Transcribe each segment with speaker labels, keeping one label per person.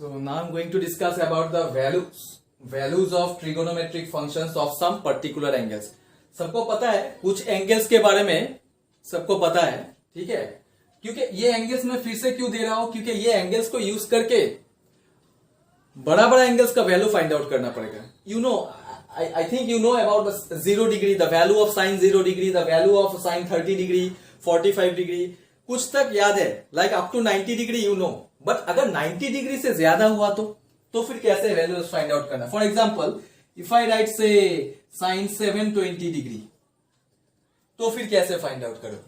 Speaker 1: So now I'm going to discuss about the values of trigonometric functions of some particular angles. सबको पता है कुछ angles के बारे में, सबको पता है, ठीक है। क्योंकि ये एंगल्स मैं फिर से क्यों दे रहा हूं, क्योंकि ये एंगल्स को यूज करके बड़ा बड़ा एंगल्स का वैल्यू फाइंड आउट करना पड़ेगा। You know, I think you know about the 0 degree, the value of sine 0 degree, the value of sine 30 degree, 45 degree, कुछ तक याद है, like up to 90 degree you know। But अगर 90 degree से ज्यादा हुआ तो फिर कैसे वैल्यूज फाइंड आउट करना। For example if I write से साइन 720 डिग्री, तो फिर कैसे फाइंड आउट करोगे।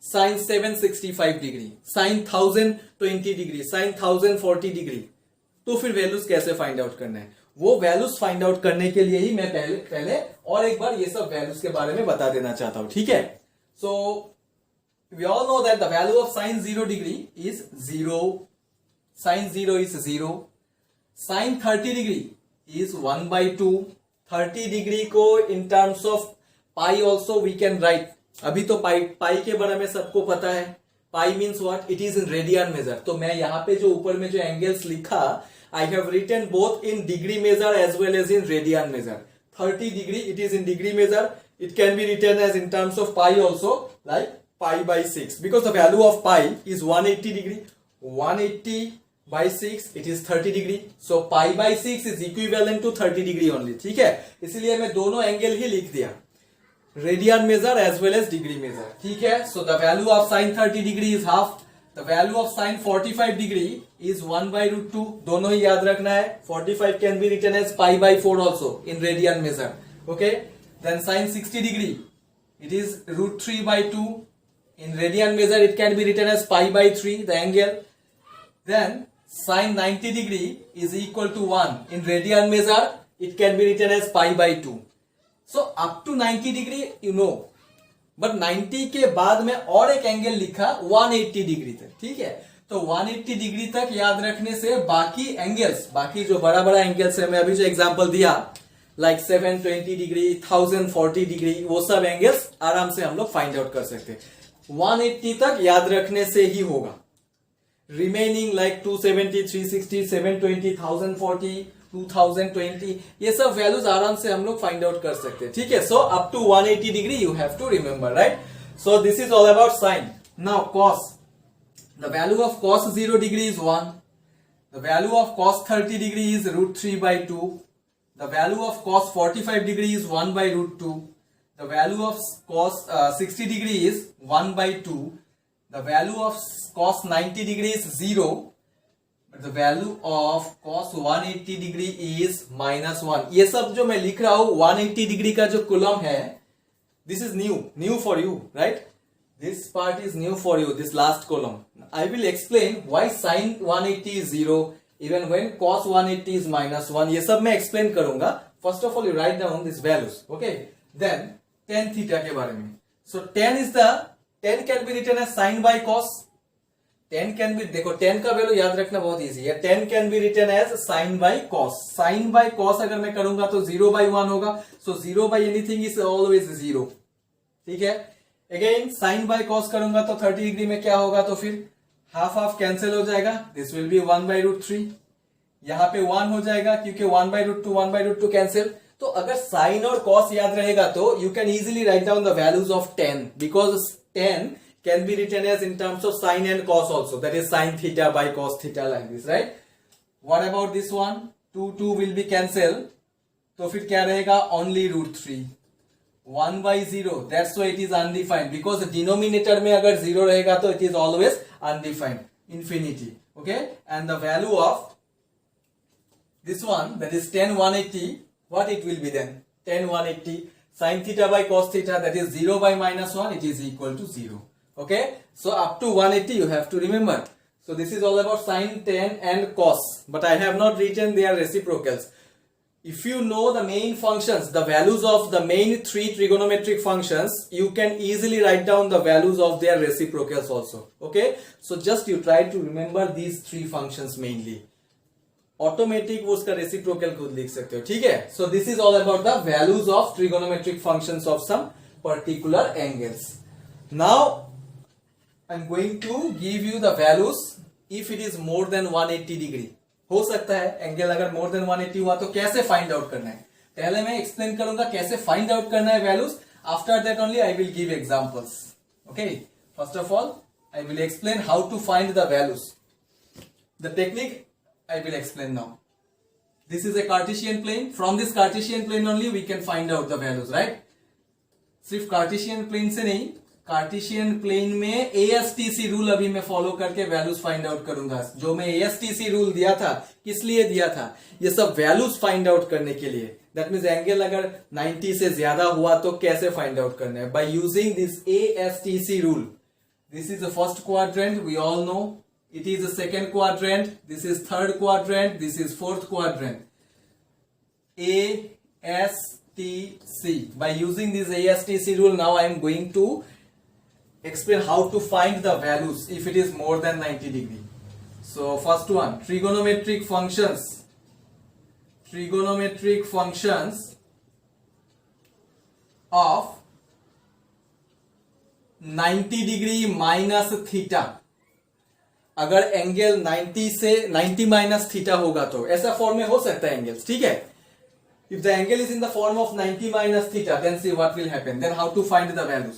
Speaker 1: Sine 765 degree, sine 1020 degree, sine 1040 degree, तो फिर वैल्यूज कैसे फाइंड आउट करना है। वो वैल्यूज फाइंड आउट करने के लिए ही मैं पहले और एक बार ये सब वैल्यूज के बारे में बता देना चाहता हूं, ठीक है। सो we all know that the value of sine 0 degree is 0, sine 0 is 0, sine 30 degree is 1 by 2, 30 degree को in terms of pi also we can write। अभी तो pi के बारे में सबको पता है, pi means what, it is in radian measure। तो मैं यहाँ पे जो ऊपर में जो एंगल्स लिखा, I have written both in degree measure as well as in radian measure। 30 degree it is in degree measure, it can be written as in terms of pi also, like pi by 6, because the value of pi is 180 degree, 180 by 6 it is 30 degree, so pi by 6 is equivalent to 30 degree only, ठीक है। इसलिए मैं दोनों angle ही लिख दिया, radian measure as well as degree measure, ठीक है। So the value of sine 30 degree is half, the value of sine 45 degree is 1 by √2, दोनों ही याद रखना है। 45 can be written as pi by 4 also in radian measure, okay. Then sine 60 degree it is √3 by 2, in radian measure it can be written as pi by 3 the angle। Then sine 90 degree is equal to 1, in radian measure it can be written as pi by 2। so up to 90 degree you know, but 90 के बाद में और एक angle लिखा 180 degree तक, ठीक है। तो 180 डिग्री तक याद रखने से बाकी एंगल्स, बाकी जो बड़ा बड़ा एंगल्स है, मैं अभी जो एग्जांपल दिया लाइक 720 डिग्री, 1040 डिग्री, वो सब एंगल्स आराम से हम लोग फाइंड आउट कर सकते हैं। 180 तक याद रखने से ही होगा, रिमेनिंग लाइक 270, 360, 720, 1040, 2020, ये सब वैल्यूज आराम से हम लोग फाइंड आउट कर सकते हैं, ठीक है। So up to 180 degree you have to remember, right. So this is all about sine. Now cos, the value of cos 0 degree is 1, the value of cos 30 degree is √3 by 2, the value of cos 45 degree is 1 by √2, the value of cos 60 degree is 1 by 2, the value of cos 90 degree is 0, but the value of cos 180 degree is -1। ये सब जो मैं लिख रहा हूं 180 degree का जो column है, this is new for you, right? This part is new for you, this last column। I will explain why sin 180 is 0, even when cos 180 is -1, ये सब मैं एक्सप्लेन करूंगा। First of all you write down this values, okay. Then tan theta के बारे में, so tan can be written as sin by cos, tan can be, देखो tan का वैल्यू याद रखना बहुत इजी है, tan can be written as sin by cos। sin by cos अगर मैं करूंगा तो 0 by 1 होगा, सो 0 by एनीथिंग इज ऑलवेज 0, ठीक है। अगेन sin by cos करूंगा तो 30 डिग्री में क्या होगा, तो फिर हाफ कैंसिल हो जाएगा, दिस विल बी 1 by √3, यहां पे 1 हो जाएगा क्योंकि 1 by √2 कैंसिल। तो अगर साइन और कॉस याद रहेगा तो you can easily write down the values of tan, because tan can be written as in terms of sine and cos also, that is sine theta by cos theta, like this, right. What about this one, 2 will be cancel, तो फिर क्या रहेगा, only √3, 1 by 0, that's why it is undefined, because denominator में अगर 0 रहेगा तो it is always undefined, infinity, okay। and the value of this one, that is tan 180, what it will be then, tan 180 sin theta by cos theta, that is 0 by -1, it is equal to 0, okay। so up to 180 you have to remember। so this is all about sin, tan and cos, but I have not written their reciprocals। if you know the main functions, the values of the main 3 trigonometric functions, you can easily write down the values of their reciprocals also, okay। so just you try to remember these 3 functions mainly, automatic वो उसका reciprocal खुद लिख सकते हो, ठीक है। So this is all about the values of trigonometric functions of some particular angles. Now I am going to give you the values if it is more than 180 degree. हो सकता है एंगल अगर मोर देन 180 हुआ तो कैसे find out करना है, पहले मैं एक्सप्लेन करूंगा कैसे फाइंड आउट करना है values. After that only I will give examples. Okay, first of all I will explain how to find the values. The technique I will explain now. This is a Cartesian plane. From this Cartesian plane only we can find out the values, right? सिर्फ Cartesian plane से नहीं, Cartesian plane में ASTC rule अभी मैं follow करके values find out करूंगा. जो मैं ASTC रूल दिया था, किस लिए दिया था? ये सब वैल्यूज फाइंड आउट करने के लिए. दैट मीन्स एंगल अगर 90 से ज्यादा हुआ तो कैसे फाइंड आउट करना है? By using this ASTC rule. This is the first quadrant, we all know. It is the second quadrant, this is third quadrant, this is fourth quadrant. ASTC. By using this ASTC rule, now I am going to explain how to find the values if it is more than 90 degree. So first one, trigonometric functions. Trigonometric functions of 90 degree minus theta. अगर angle 90 minus theta होगा तो ऐसा form में हो सकता है angles. ठीक है, if the angle is in the form of 90 minus theta, then see what will happen. Then how to find the values.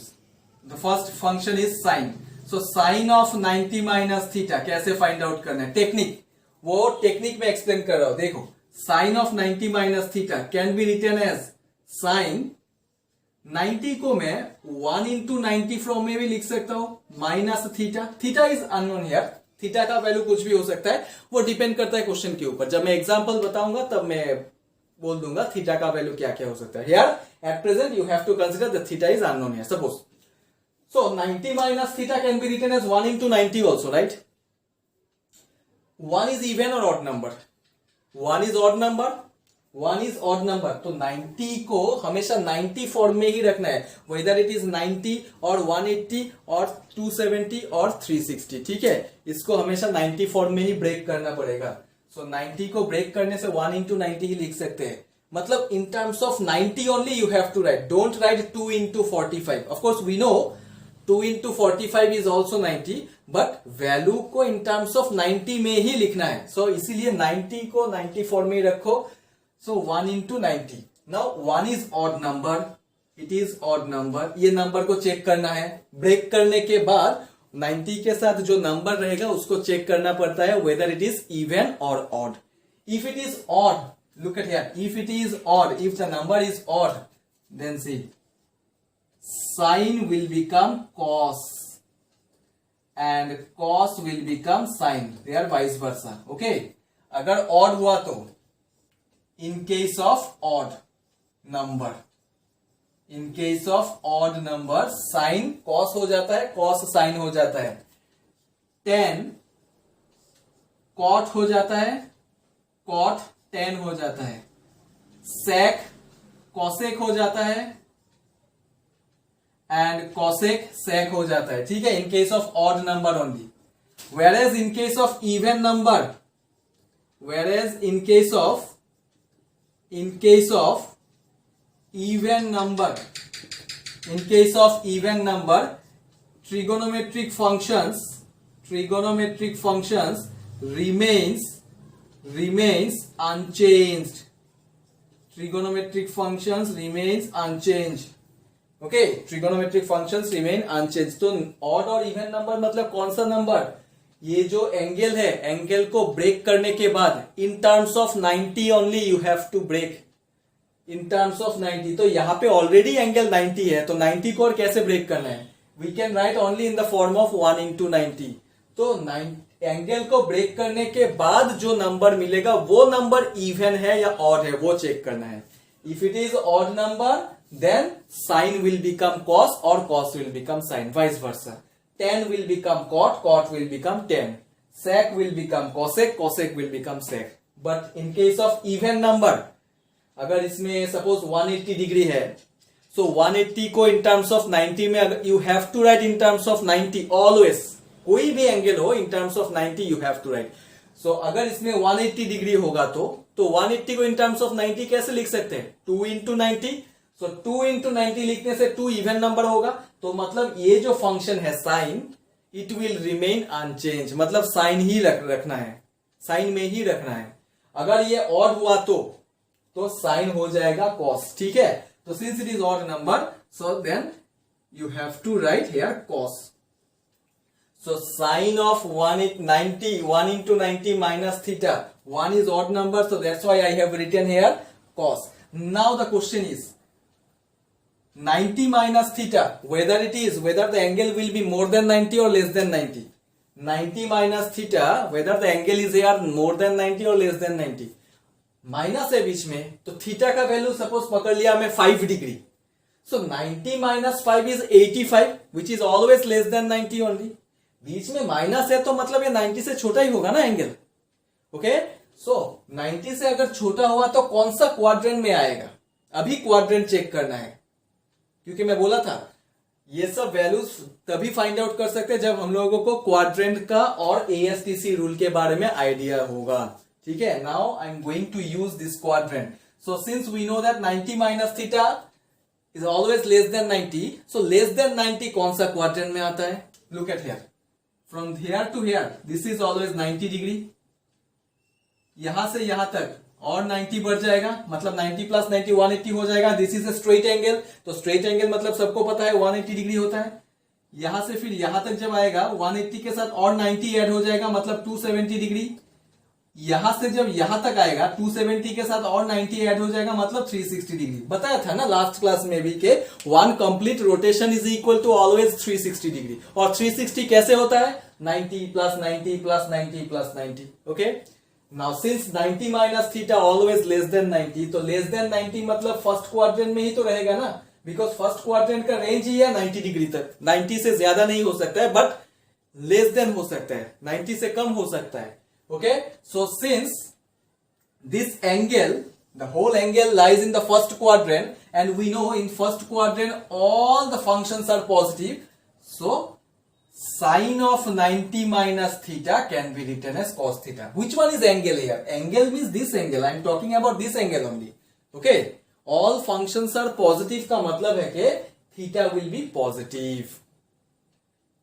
Speaker 1: The first function is sine. So sine of 90 minus theta कैसे find out करना है? Technique, वो technique में explain कर रहा हूं. देखो, sine of 90 minus theta can be written as sine 90 को मैं 1 into 90 फ्रॉम में भी लिख सकता हूं minus theta. Theta is unknown here. Theta का वैल्यू कुछ भी हो सकता है, वो डिपेंड करता है क्वेश्चन के ऊपर. जब मैं एग्जांपल बताऊंगा तब मैं बोल दूंगा थीटा का वैल्यू क्या क्या हो सकता है. Here at present you have to consider the theta is unknown here. Suppose so 90 minus theta can be written as 1 into 90 also, right? 1 is even or odd number? 1 is odd number. 1 is odd number. तो 90 को हमेशा 90 form में ही रखना है, whether it is 90 और 180 और 270 और 360. ठीक है, इसको हमेशा 90 फॉर्म में ही ब्रेक करना पड़ेगा. सो 90 को ब्रेक करने से 1 into 90 ही लिख सकते हैं. मतलब in terms of 90 only you have to write. Don't write 2 into 45. Of course we know 2 into 45 is also 90, but value को इन टर्म्स ऑफ 90 में ही लिखना है. सो इसीलिए 90 को 90 फॉर्म में ही रखो. So 1 into 90. Now 1 is odd number. It is odd number. ये number को चेक करना है. ब्रेक करने के बाद 90 के साथ जो नंबर रहेगा उसको चेक करना पड़ता है whether it is even or odd. If it is odd, look at here. If it is odd, if the number is odd, then see, sin will become cos and cos will become sin. They are vice versa. Okay? अगर odd हुआ तो in case of odd number, sin cos हो जाता है, cos sin हो जाता है. tan cot हो जाता है, cot tan हो जाता है. sec cosec हो जाता है and cosec sec हो जाता है. ठीक है, in case of odd number only. Whereas in case of even number, in case of even number, trigonometric functions remains unchanged. Trigonometric functions remains unchanged. Okay, trigonometric functions remain unchanged. तो odd और even number मतलब कौन सा number? ये जो angle है, angle को break करने के बाद in terms of 90 only you have to break. In terms of 90. तो यहाँ पे ऑलरेडी एंगल 90 है, तो 90 को और कैसे ब्रेक करना है? We can write only in the form of 1 into 90. तो एंगल को ब्रेक करने के बाद जो नंबर मिलेगा वो नंबर इवन है या ऑड है, वो चेक करना है. If it is odd number then sine will become cos और cos will become sine, vice versa. tan will become cot, cot will become tan. Sec will become cosec, cosec will become sec. But in case of even number, अगर इसमें suppose 180 degree है, so 180 को in terms of 90 में अगर you have to write in terms of 90 always. कोई भी angle हो in terms of 90 you have to write. So अगर इसमें 180 डिग्री होगा तो 180 को in terms of 90 कैसे लिख सकते हैं? 2 into 90. So 2 into 90 लिखने से 2 इवन नंबर होगा, तो मतलब ये जो फंक्शन है sine, it will remain unchanged. मतलब साइन ही रखना है. साइन में ही रखना है। अगर ये ऑड हुआ तो साइन हो जाएगा कॉस, ठीक है। तो since it is odd number, so then you have to write here cos. So sine of 1 into 90 minus theta. 1 is odd number, so that's why I have written here cos. Now the question is 90 minus theta, whether the angle will be more than 90 or less than 90. 90 minus theta, whether the angle is here more than 90 or less than 90. Minus है बीच में, तो theta का value suppose पकड़ लिया मैं 5 degree. So 90 minus 5 is 85, which is always less than 90 only. बीच में minus है तो मतलब ये 90 से छोटा ही होगा ना एंगल. ओके, सो 90 से अगर छोटा हुआ तो कौन सा क्वाड्रेंट में आएगा, अभी क्वाड्रेंट चेक करना है. क्योंकि मैं बोला था ये सब वैल्यूज तभी फाइंड आउट कर सकते हैं जब हम लोगों को क्वाड्रेंट का और ASTC रूल के बारे में आइडिया होगा. ठीक है, now I am going to use this quadrant. So since we know that 90 minus theta is always less than 90, so less than 90 कौन सा क्वाड्रेंट में आता है. Look at here, from here to here this is always 90 degree. यहां से यहां तक और 90 बढ़ जाएगा, मतलब 90 प्लस 90 180 हो जाएगा. This is a straight angle, तो स्ट्रेट एंगल मतलब सबको पता है 180 डिग्री होता है. यहां से फिर यहां तक जब आएगा 180 के साथ और 90 ऐड हो जाएगा, मतलब 270 डिग्री. यहां से जब यहां तक आएगा 270 के साथ और 90 ऐड हो जाएगा, मतलब 360 डिग्री. बताया था ना लास्ट क्लास में भी कि one complete rotation is equal to always 360 degree. और 360 कैसे होता है, 90 plus 90 plus 90 plus 90. Okay, now since 90 minus theta always less than 90, तो लेस देन 90 मतलब फर्स्ट क्वाड्रेंट में ही तो रहेगा ना, बिकॉज फर्स्ट क्वाड्रेंट का रेंज ही है 90 डिग्री तक. 90 से ज्यादा नहीं हो सकता है, बट लेस देन हो सकता है, 90 से कम हो सकता है. Okay, so since this angle, the whole angle lies in the first quadrant, and we know in first quadrant all the functions are positive, so sine of 90 minus theta can be written as cos theta. Which one is angle here? Angle means this angle. I am talking about this angle only. Okay, all functions are positive का मतलब है कि theta will be positive.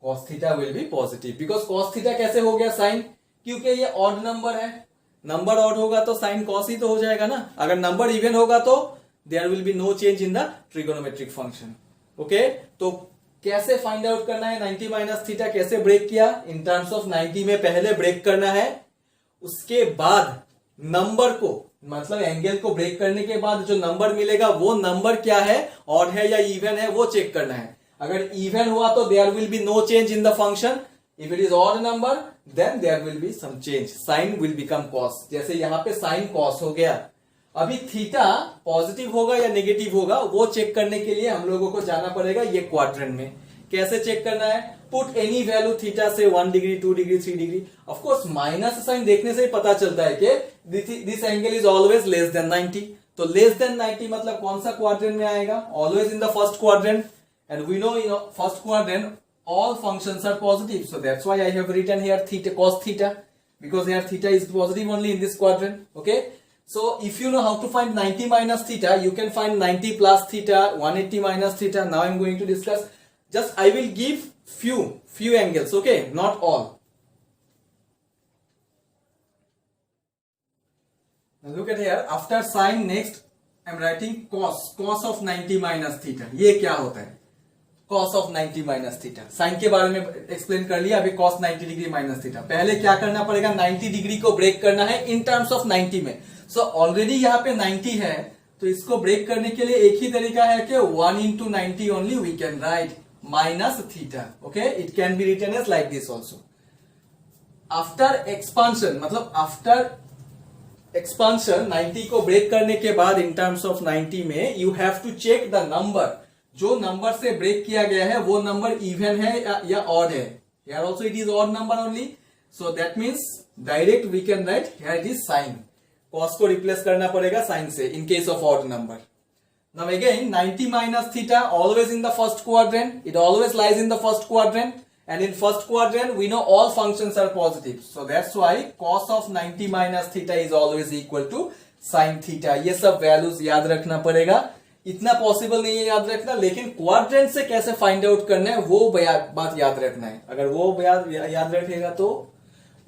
Speaker 1: Cos theta will be positive because cos theta कैसे हो गया sin? क्योंकि ये odd number है. नंबर ऑड होगा तो साइन कॉस ही तो हो जाएगा ना. अगर नंबर इवन होगा तो there will be no change in the trigonometric function. Okay, तो कैसे फाइंड आउट करना है 90 माइनस थीटा, कैसे ब्रेक किया, इन टर्म्स ऑफ 90 में पहले ब्रेक करना है. उसके बाद नंबर को, मतलब एंगल को ब्रेक करने के बाद जो नंबर मिलेगा वो नंबर क्या है, ऑड है या इवन है, वो चेक करना है. अगर इवन हुआ तो there will be no change in the function. If it is odd number, then there will be some change. Sin will become cos. जैसे यहाँ पे sin cos हो गया. अभी थीटा पॉजिटिव होगा या नेगेटिव होगा वो चेक करने के लिए हम लोगों को जाना पड़ेगा ये क्वाड्रेंट में. कैसे चेक करना है, पुट एनी वैल्यू थीटा से 1 degree 2 degree 3 degree. Of course minus sine देखने से ही पता चलता है कि this angle is always less than 90. तो लेस देन 90 मतलब कौन सा क्वाड्रेंट में आएगा, always in the first quadrant. And we know in first quadrant all functions are positive, so that's why I have written here theta cos theta, because here theta is positive only in this quadrant. Okay, so if you know how to find 90 minus theta, you can find 90 plus theta, 180 minus theta. Now I'm going to discuss, just I will give few angles, okay, not all. Now look at here, after sin, next I'm writing cos of 90 minus theta. ये क्या होता है, cos of 90 minus theta. Sine के बारे में explain कर लिया, अभी cos 90 डिग्री माइनस थीटा. पहले क्या करना पड़ेगा, 90 डिग्री को ब्रेक करना है इन टर्म्स ऑफ 90 में. सो ऑलरेडी यहाँ पे 90 है, तो इसको ब्रेक करने के लिए एक ही तरीका है कि 1 into 90 only we can write minus theta. Okay, it can be written as like this also. After expansion, मतलब आफ्टर एक्सपांशन 90 को ब्रेक करने के बाद इन टर्म्स ऑफ 90 में you have to check the number. जो नंबर से break किया गया है वो नंबर इवन है या ऑड है. Here also it is odd number only, so that means direct we can write here it is sine. Cos को रिप्लेस करना पड़ेगा साइन से in case of odd number. Now again 90 minus theta always in the first quadrant, it always lies in the first quadrant, and in first quadrant we know all functions are positive, so that's why cos of 90 minus theta is always equal to sine theta. ये सब values याद रखना पड़ेगा. इतना possible नहीं है याद रखना, लेकिन क्वाड्रेंट से कैसे फाइंड आउट करना है वो बात याद रखना है. अगर वो याद रखेगा तो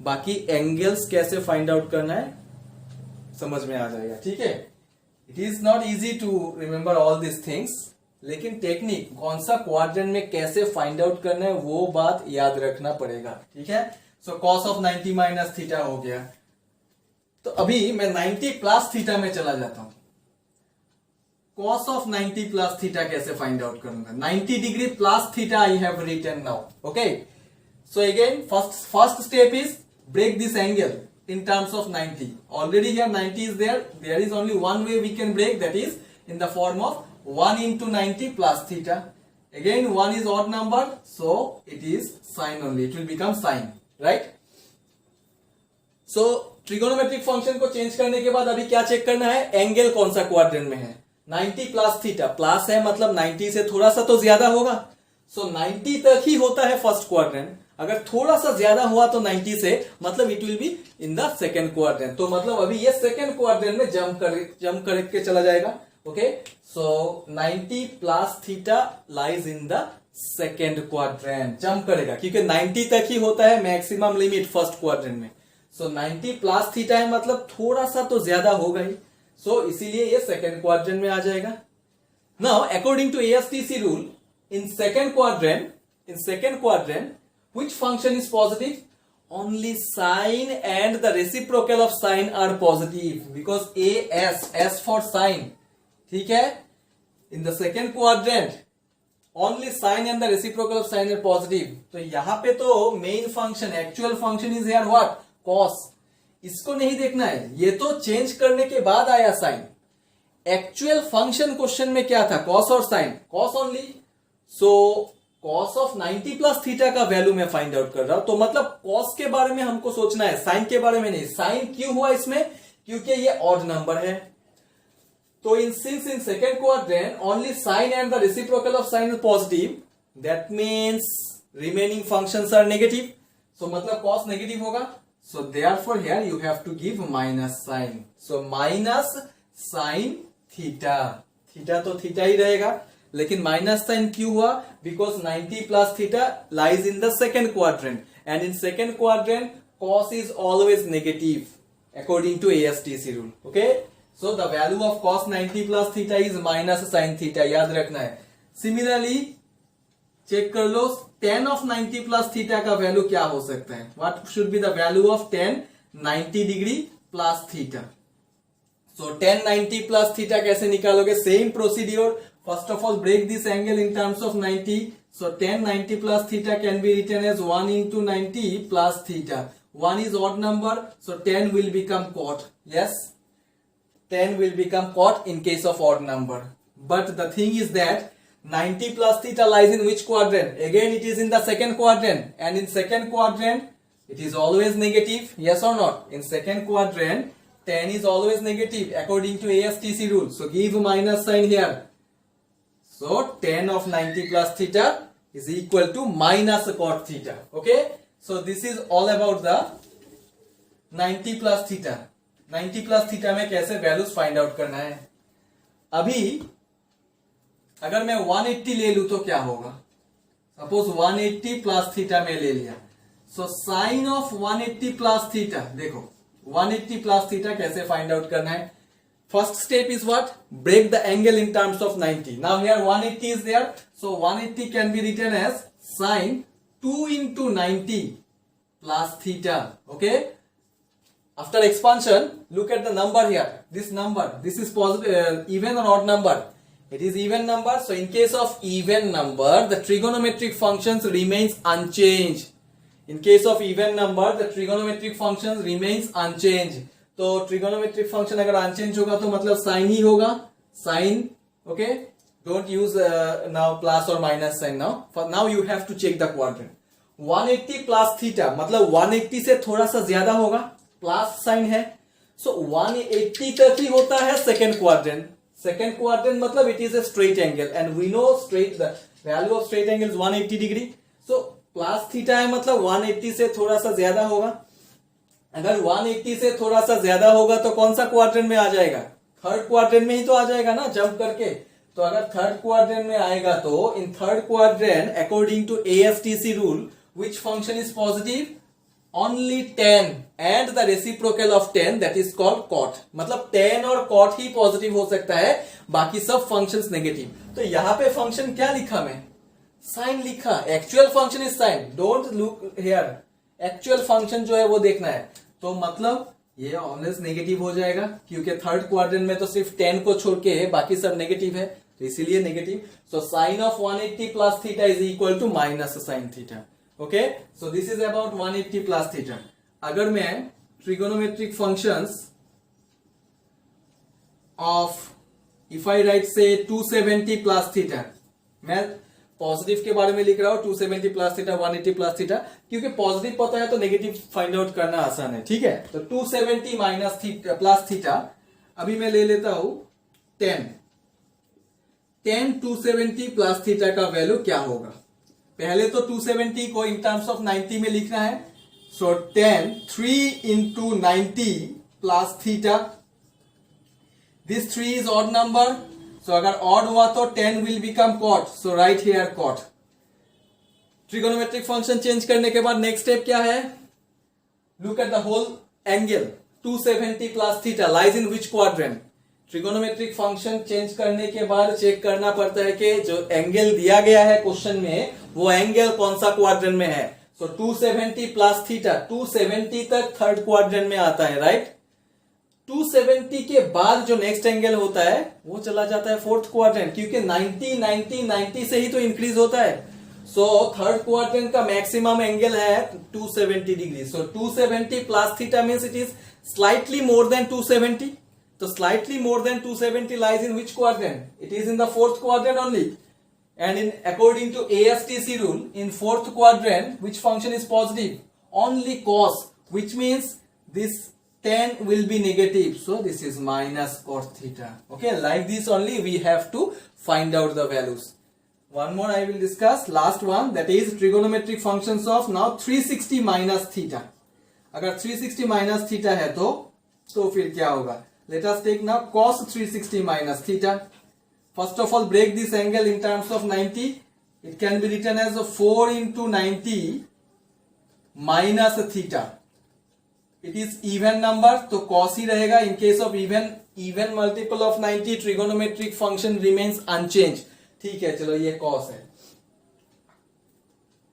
Speaker 1: बाकी एंगल्स कैसे फाइंड आउट करना है समझ में आ जाएगा, ठीक है। It is not easy to remember all this things, लेकिन टेक्निक कौन सा क्वाड्रेंट में कैसे फाइंड आउट करना है वो बात याद रखना पड़ेगा, ठीक है। So cos of 90 minus theta हो गया। तो अभी मैं 90 प्लस थीटा में चला जाता हूं। cos ऑफ 90 प्लस थीटा कैसे फाइंड आउट करूंगा? 90 degree plus theta I have written now, okay. So again first step is break this angle in terms of 90. Already here 90 is there. There is only one way we can break, that is in the form of 1 into 90 plus theta. Again 1 is odd number, so it is sine only. It will become sine, right? So trigonometric function को change करने के बाद अभी क्या check करना है? Angle कौन सा क्वाड्रेंट में है? 90 प्लस थीटा, प्लस है मतलब 90 से थोड़ा सा तो ज्यादा होगा। सो 90 तक ही होता है फर्स्ट क्वाड्रेंट, अगर थोड़ा सा ज्यादा हुआ तो 90 से मतलब it will be in the second quadrant. तो मतलब अभी ये सेकेंड क्वाड्रेंट में जंप करके चला जाएगा, okay. So 90 plus theta lies in the second quadrant, jump करेगा क्योंकि 90 तक ही होता है मैक्सिमम लिमिट फर्स्ट क्वाड्रेंट में। सो 90 प्लस थीटा है मतलब थोड़ा सा तो ज्यादा होगा ही, सो इसीलिए ये सेकेंड क्वाड्रेंट में आ जाएगा। Now according to ASTC rule, in second quadrant which function is positive? Only sine and the reciprocal of sine are positive, because s for sine, ठीक है। in the second quadrant only sine and the reciprocal of sine are positive। तो यहां पे तो main function, actual function is here what? cos। इसको नहीं देखना है, ये तो चेंज करने के बाद आया साइन। एक्चुअल फंक्शन क्वेश्चन में क्या था? cos और sine, cos only. So cos of 90 plus theta का वैल्यू मैं फाइंड आउट कर रहा हूं, तो मतलब cos के बारे में हमको सोचना है, साइन के बारे में नहीं। साइन क्यों हुआ इसमें? क्योंकि ये ऑड नंबर है। तो since in second quadrant only sine and the reciprocal of sine is positive, that means remaining functions are negative. So मतलब cos नेगेटिव होगा। So therefore here you have to give minus sign. So minus sine theta, theta तो theta ही रहेगा, लेकिन minus sign क्यों हुआ? Because 90 plus theta lies in the second quadrant, and in second quadrant cos is always negative according to ASTC rule, okay. So the value of cos 90 plus theta is minus sine theta, याद रखना है। Similarly check कर लो, tan of 90 plus theta का वैल्यू क्या हो सकता है? What should be the value of tan 90 degree plus theta? So tan 90 plus theta कैसे निकालोगे? Same procedure. First of all, break this angle in terms of 90. So tan 90 plus theta can be written as 1 into 90 plus theta. 1 is odd number, so tan will become cot. Yes, tan will become cot in case of odd number. But the thing is that 90 plus theta lies in which quadrant? Again, it is in the second quadrant. And in second quadrant, it is always negative. Yes or not? In second quadrant, tan is always negative according to ASTC rule. So give minus sign here. So tan of 90 plus theta is equal to minus cot theta. Okay. So this is all about the 90 plus theta. 90 plus theta में कैसे values find out करना है? अभी अगर मैं 180 ले लू तो क्या होगा? सपोज 180 प्लस थीटा में ले लिया, सो साइन ऑफ 180 प्लस थीटा, देखो 180 प्लस थीटा कैसे फाइंड आउट करना है? First step is what? Break the angle in terms of 90. Now here 180 is there. So 180 can be written as sine 2 into 90 plus theta. Okay. After expansion, look at the number here. This number, this is positive, even or odd number? It is even number. So in case of even number, the trigonometric functions remains unchanged. In case of even number, the trigonometric functions remains unchanged. तो trigonometric function अगर unchange होगा तो मतलब sine ही होगा, sine, okay. Don't use now plus और minus sign. Now you have to check the quadrant. 180 plus theta मतलब 180 से थोड़ा सा ज्यादा होगा, प्लस साइन है। सो 180 तक ही होता है सेकेंड क्वाड्रेंट। सेकेंड क्वाड्रेंट मतलब it is a straight angle, and we know straight the value of straight angle 180 degree. So plus theta है मतलब 180 से थोड़ा सा ज्यादा होगा। अगर 180 से थोड़ा सा ज्यादा होगा तो कौन सा क्वाड्रेंट में आ जाएगा? थर्ड क्वाड्रेंट में ही तो आ जाएगा ना, जंप करके। तो अगर थर्ड क्वाड्रेंट में आएगा तो in third quadrant according to ASTC rule which function is positive? Only tan and the reciprocal of tan that is called cot। मतलब tan और cot ही पॉजिटिव हो सकता है, बाकी सब फंक्शंस नेगेटिव। तो यहां पे फंक्शन क्या लिखा मैं? साइन लिखा। Actual function is sign, don't look here. Actual function जो है वो देखना है। तो मतलब ये ऑलवेज नेगेटिव हो जाएगा, क्योंकि थर्ड क्वाड्रेंट में तो सिर्फ 10 को छोड़ के बाकी सब नेगेटिव है, तो इसीलिए negative. So sine of 180 plus theta is equal to minus sine theta. Okay, so this is about 180 plus theta. अगर मैं trigonometric functions of if I write say 270 plus theta, मैं पॉजिटिव के बारे में लिख रहा हूं 270 प्लस थीटा 180 प्लस थीटा, क्योंकि पॉजिटिव पता है तो नेगेटिव फाइंड आउट करना आसान है। ठीक है, तो 270 माइनस थीटा प्लस थीटा, अभी मैं ले लेता हूं 10 270 प्लस थीटा का वैल्यू क्या होगा? पहले तो 270 को इन टर्म्स ऑफ 90 में लिखना है। So 10 3 into 90 plus theta, this 3 is odd number, so अगर ऑड हुआ तो 10 will become cot, so write here cot. Trigonometric function change करने के बाद नेक्स्ट स्टेप क्या है? Look at the whole angle 270 plus theta lies in which quadrant. Trigonometric function change करने के बाद चेक करना पड़ता है कि जो एंगल दिया गया है क्वेश्चन में वो एंगल कौन सा क्वाड्रेंट में है। सो 270 प्लस थीटा 270 तक थर्ड क्वाड्रेंट में आता है, राइट। 270 के बाद जो नेक्स्ट एंगल होता है वो चला जाता है फोर्थ क्वाड्रेंट, क्योंकि 90 90 90 से ही तो इंक्रीज होता है। सो थर्ड क्वाड्रेंट का मैक्सिमम एंगल है 270 degree. So 270 plus theta means it is slightly more than 270। तो slightly more than 270 lies in which quadrant? It is in the fourth quadrant only. And in according to ASTC rule, in fourth quadrant, which function is positive? Only cos, which means this 10 will be negative. So this is minus cos theta. Okay, like this only we have to find out the values. One more I will discuss. Last one, that is trigonometric functions of now 360 minus theta. अगर 360 minus theta है तो फिर क्या होगा? Let us take now cos 360 minus theta. First of all, break this angle in terms of 90. It can be written as 4 into 90 minus theta. It is even number, तो cos ही रहेगा. In case of even multiple of 90, trigonometric function remains unchanged. ठीक है, चलो ये cos है.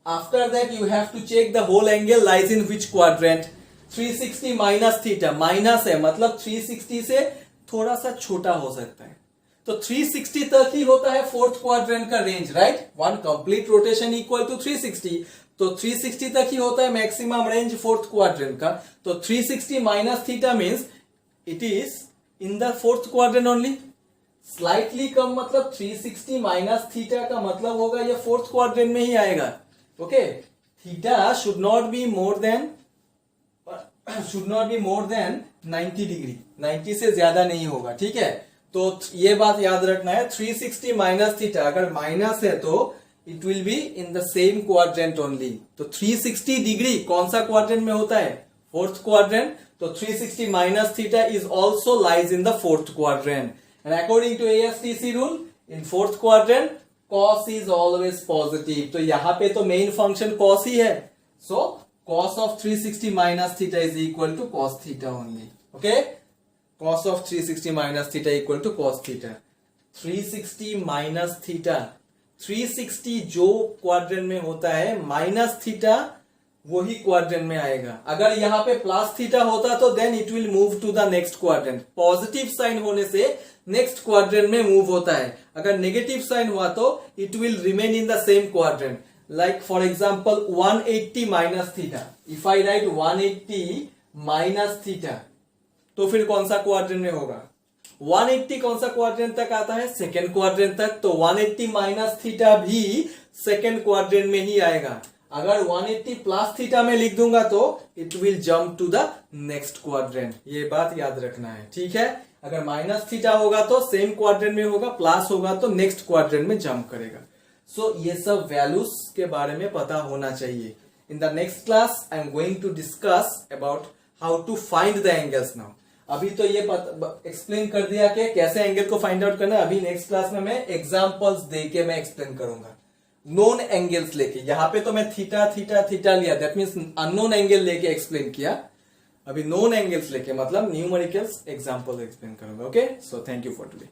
Speaker 1: After that, you have to check the whole angle lies in which quadrant. 360 minus theta. Minus है मतलब 360 से थोड़ा सा छोटा हो सकता है. तो 360 तक ही होता है फोर्थ क्वाड्रेंट का range, right. One complete rotation equal to 360, तो 360 तक ही होता है मैक्सिमम रेंज फोर्थ क्वाड्रेंट का। तो 360 minus theta means it is in the fourth quadrant only. Slightly कम मतलब 360 माइनस थीटा का मतलब होगा ये फोर्थ क्वाड्रेंट में ही आएगा। Okay, theta should not be more than 90 degree, 90 से ज्यादा नहीं होगा, ठीक है। तो ये बात याद रखना है, 360 माइनस थीटा अगर माइनस है तो it will be in the same quadrant only. तो 360 डिग्री कौन सा क्वाड्रेंट में होता है? Fourth quadrant. तो 360 minus theta is also lies in the fourth quadrant and according to ASTC rule in fourth quadrant cos is always positive. तो यहां पे तो मेन फंक्शन cos ही है। So cos of 360 minus theta is equal to cos theta only. Okay, cos of 360 minus theta equal to cos theta. 360 minus theta, 360 जो quadrant में होता है माइनस थीटा वही क्वाड्रेंट में आएगा। अगर यहाँ पे प्लस थीटा होता तो then it will move to the next quadrant. Positive sine होने से नेक्स्ट क्वाड्रेंट में मूव होता है, अगर नेगेटिव साइन हुआ तो it will remain in the same quadrant. Like for example 180 minus theta, if I right 180 minus theta तो फिर कौन सा क्वाड्रेंट में होगा? 180 कौन सा क्वाड्रेंट तक आता है? सेकेंड क्वाड्रेंट तक। तो 180 माइनस थीटा भी सेकेंड क्वाड्रेंट में ही आएगा। अगर 180 प्लस थीटा में लिख दूंगा तो it will jump to the next quadrant. ये बात याद रखना है, ठीक है। अगर माइनस थीटा होगा तो सेम क्वाड्रेंट में होगा, प्लस होगा तो नेक्स्ट क्वाड्रेंट में जंप करेगा। सो ये सब वैल्यूज के बारे में पता होना चाहिए। In the next class I am going to discuss about how to find the angles now. अभी तो ये एक्सप्लेन कर दिया कि कैसे एंगल को फाइंड आउट करना है। अभी नेक्स्ट क्लास में मैं एग्जांपल्स देके मैं एक्सप्लेन करूंगा। नोन एंगल्स लेके, यहां पे तो मैं थीटा थीटा थीटा लिया, दैट मीन्स अननोन एंगल लेके एक्सप्लेन किया। अभी नोन एंगल्स लेके मतलब न्यूमेरिकल्स एग्जांपल एक्सप्लेन करूंगा। Okay, so thank you for today.